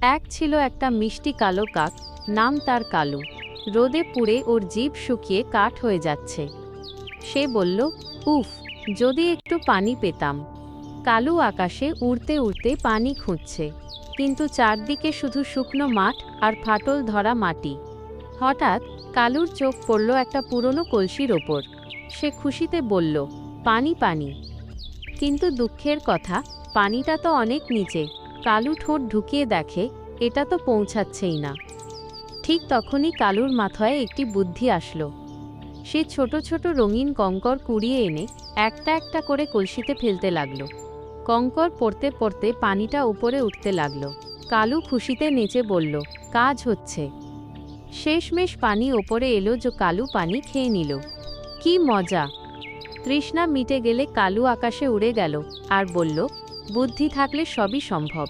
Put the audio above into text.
এক ছিল একটা মিষ্টি কালো কাক, নাম তার কালু। রোদে পুড়ে ওর জিভ শুকিয়ে কাঠ হয়ে যাচ্ছে। সে বলল, উফ, যদি একটু পানি পেতাম। কালু আকাশে উড়তে উড়তে পানি খুঁজছে, কিন্তু চারদিকে শুধু শুকনো মাঠ আর ফাটল ধরা মাটি। হঠাৎ কালুর চোখ পড়ল একটা পুরনো কলসির ওপর। সে খুশিতে বলল, পানি পানি। কিন্তু দুঃখের কথা, পানিটা তো অনেক নিচে। কালু ঠোঁট ঢুকিয়ে দেখে, এটা তো পৌঁছাচ্ছেই না। ঠিক তখনই কালুর মাথায় একটি বুদ্ধি আসলো। সে ছোট ছোট রঙিন কঙ্কর কুড়িয়ে এনে একটা একটা করে কলসিতে ফেলতে লাগলো। কঙ্কর পড়তে পড়তে পানিটা উপরে উঠতে লাগলো। কালু খুশিতে নেচে বলল, কাজ হচ্ছে। শেষমেশ পানি ওপরে এলো, যে কালু পানি খেয়ে নিল। কি মজা! তৃষ্ণা মিটে গেলে কালু আকাশে উড়ে গেল আর বলল, বুদ্ধি থাকলে সবই সম্ভব।